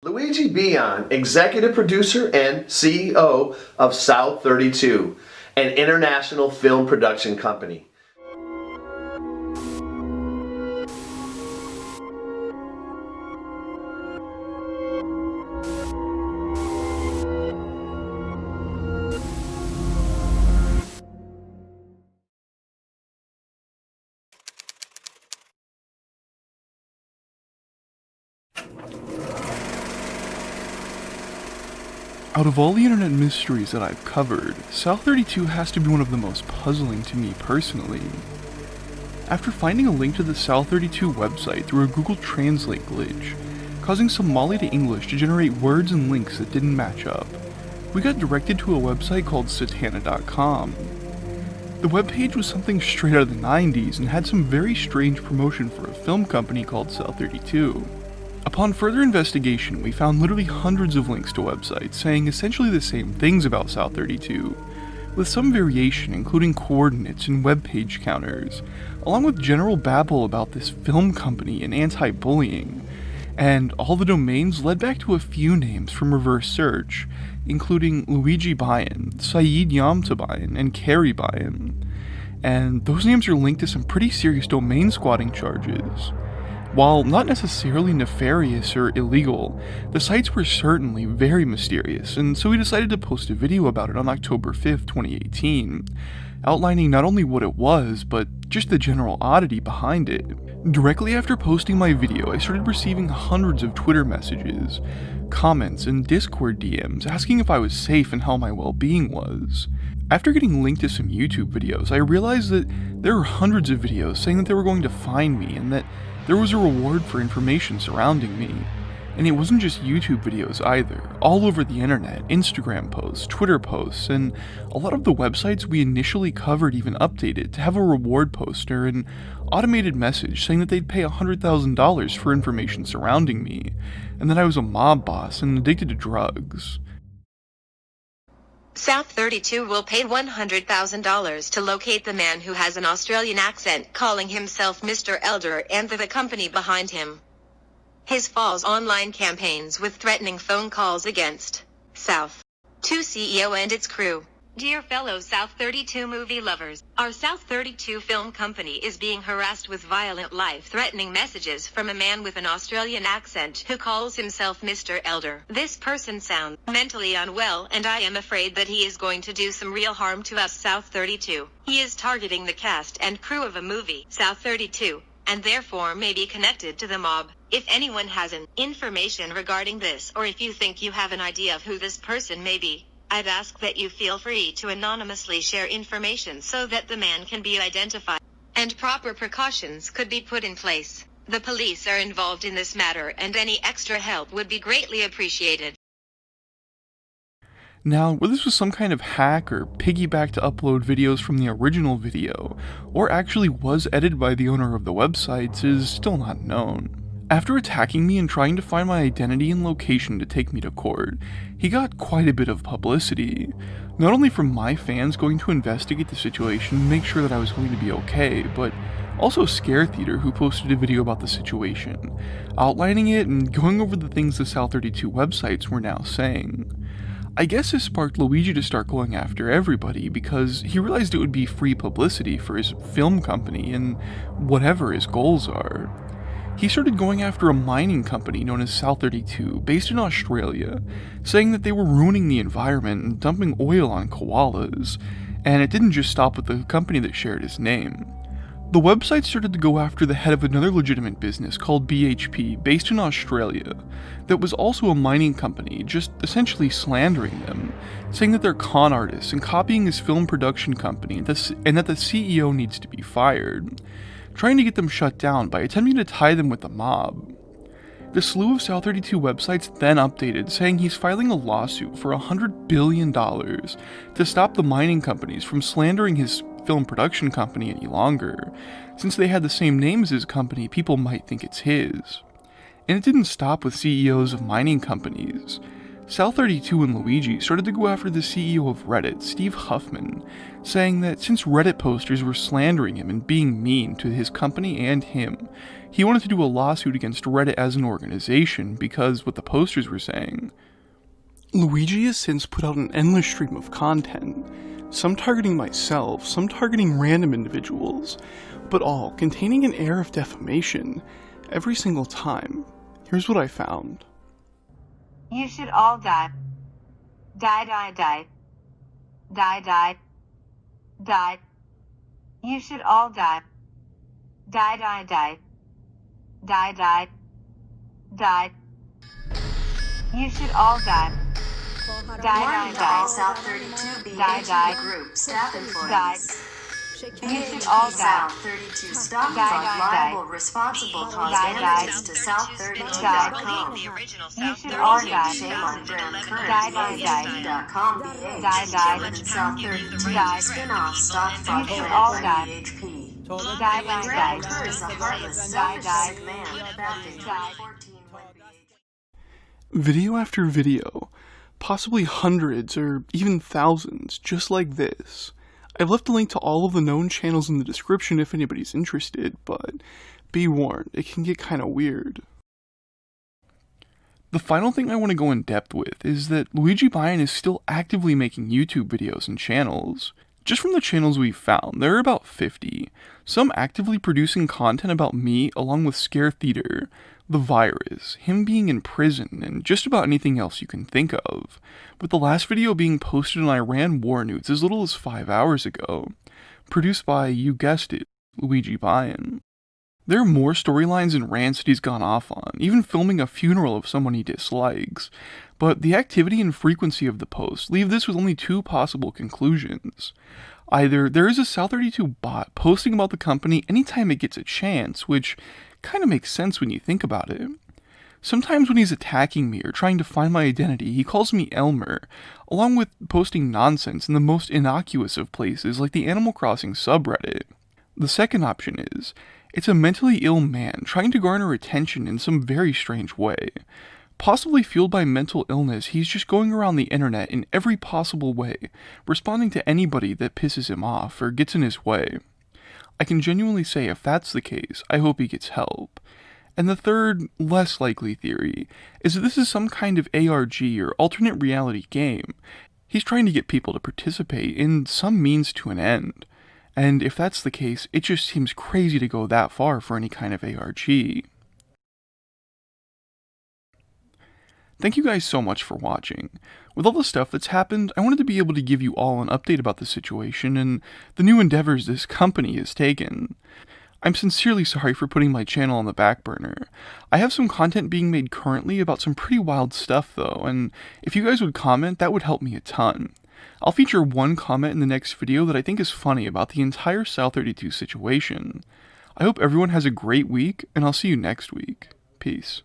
Luigi Bian, executive producer and CEO of South32, an international film production company. Out of all the internet mysteries that I've covered, South32 has to be one of the most puzzling to me personally. After finding a link to the South32 website through a Google Translate glitch, causing Somali to English to generate words and links that didn't match up, we got directed to a website called satana.com. The webpage was something straight out of the 90s and had some very strange promotion for a film company called South32. Upon further investigation, we found literally hundreds of links to websites saying essentially the same things about South32, with some variation including coordinates and web page counters, along with general babble about this film company and anti-bullying, and all the domains led back to a few names from reverse search, including Luigi Bian, Saeed Yamtabian, and Carrie Bian, and those names are linked to some pretty serious domain squatting charges. While not necessarily nefarious or illegal, the sites were certainly very mysterious, and so we decided to post a video about it on October 5th, 2018, outlining not only what it was, but just the general oddity behind it. Directly after posting my video, I started receiving hundreds of Twitter messages, comments, and Discord DMs asking if I was safe and how my well-being was. After getting linked to some YouTube videos, I realized that there were hundreds of videos saying that they were going to find me and that there was a reward for information surrounding me. And it wasn't just YouTube videos either. All over the internet, Instagram posts, Twitter posts, and a lot of the websites we initially covered even updated to have a reward poster and automated message saying that they'd pay $100,000 for information surrounding me, and that I was a mob boss and addicted to drugs. South32 will pay $100,000 to locate the man who has an Australian accent calling himself Mr. Elder and the company behind him. His false online campaigns with threatening phone calls against South32 CEO and its crew. Dear fellow South32 movie lovers, our South32 film company is being harassed with violent life-threatening messages from a man with an Australian accent who calls himself Mr. Elder. This person sounds mentally unwell and I am afraid that he is going to do some real harm to us South32. He is targeting the cast and crew of a movie, South32, and therefore may be connected to the mob. If anyone has an information regarding this, or if you think you have an idea of who this person may be, I'd ask that you feel free to anonymously share information so that the man can be identified, and proper precautions could be put in place. The police are involved in this matter and any extra help would be greatly appreciated. Now, whether this was some kind of hack or piggyback to upload videos from the original video, or actually was edited by the owner of the websites, is still not known. After attacking me and trying to find my identity and location to take me to court, he got quite a bit of publicity, not only from my fans going to investigate the situation and make sure that I was going to be okay, but also Scare Theater, who posted a video about the situation, outlining it and going over the things the South32 websites were now saying. I guess this sparked Luigi to start going after everybody because he realized it would be free publicity for his film company and whatever his goals are. He started going after a mining company known as South32, based in Australia, saying that they were ruining the environment and dumping oil on koalas, and it didn't just stop with the company that shared his name. The website started to go after the head of another legitimate business called BHP, based in Australia, that was also a mining company, just essentially slandering them, saying that they're con artists and copying his film production company, and that the CEO needs to be fired, trying to get them shut down by attempting to tie them with the mob. The slew of South32 websites then updated, saying he's filing a lawsuit for $100 billion to stop the mining companies from slandering his film production company any longer. Since they had the same name as his company, people might think it's his. And it didn't stop with CEOs of mining companies. South32 and Luigi started to go after the CEO of Reddit, Steve Huffman, saying that since Reddit posters were slandering him and being mean to his company and him, he wanted to do a lawsuit against Reddit as an organization because what the posters were saying. Luigi has since put out an endless stream of content, some targeting myself, some targeting random individuals, but all containing an air of defamation every single time. Here's what I found. You should all die. Die, die, die. Die, die. Die. You should all die. Die, die, die. Die, die. Die. You should all die. Die, die, die. South32 Die, die. Group staff Die. employees. You should all die. South32 stock Die, fund die, liable die. responsible cause Die, die. damages to South32.com. Die. You should all die. Shame on Graham Die, die, die. Current.com Die, die. South32 Die. spin-off stock fund You should all plan die. BHP. Die, die, Graham die. Kerr is a heartless, Die, die. selfish man back in Die. 2014 when BHP. Video after video, possibly hundreds or even thousands, just like this. I've left a link to all of the known channels in the description if anybody's interested, but be warned, it can get kinda weird. The final thing I want to go in depth with is that Luigi Bian is still actively making YouTube videos and channels. Just from the channels we've found, there are about 50, some actively producing content about me along with Scare Theater, the virus, him being in prison, and just about anything else you can think of, with the last video being posted on Iran war news as little as 5 hours ago, produced by, you guessed it, Luigi Bian. There are more storylines and rants that he's gone off on, even filming a funeral of someone he dislikes, but the activity and frequency of the posts leave this with only two possible conclusions. Either there is a South32 bot posting about the company anytime it gets a chance, which kinda makes sense when you think about it. Sometimes when he's attacking me or trying to find my identity, he calls me Elmer, along with posting nonsense in the most innocuous of places like the Animal Crossing subreddit. The second option is, it's a mentally ill man trying to garner attention in some very strange way. Possibly fueled by mental illness, he's just going around the internet in every possible way, responding to anybody that pisses him off or gets in his way. I can genuinely say if that's the case, I hope he gets help. And the third, less likely theory, is that this is some kind of ARG or alternate reality game. He's trying to get people to participate in some means to an end. And if that's the case, it just seems crazy to go that far for any kind of ARG. Thank you guys so much for watching. With all the stuff that's happened, I wanted to be able to give you all an update about the situation and the new endeavors this company has taken. I'm sincerely sorry for putting my channel on the back burner. I have some content being made currently about some pretty wild stuff though, and if you guys would comment, that would help me a ton. I'll feature one comment in the next video that I think is funny about the entire South32 situation. I hope everyone has a great week, and I'll see you next week. Peace.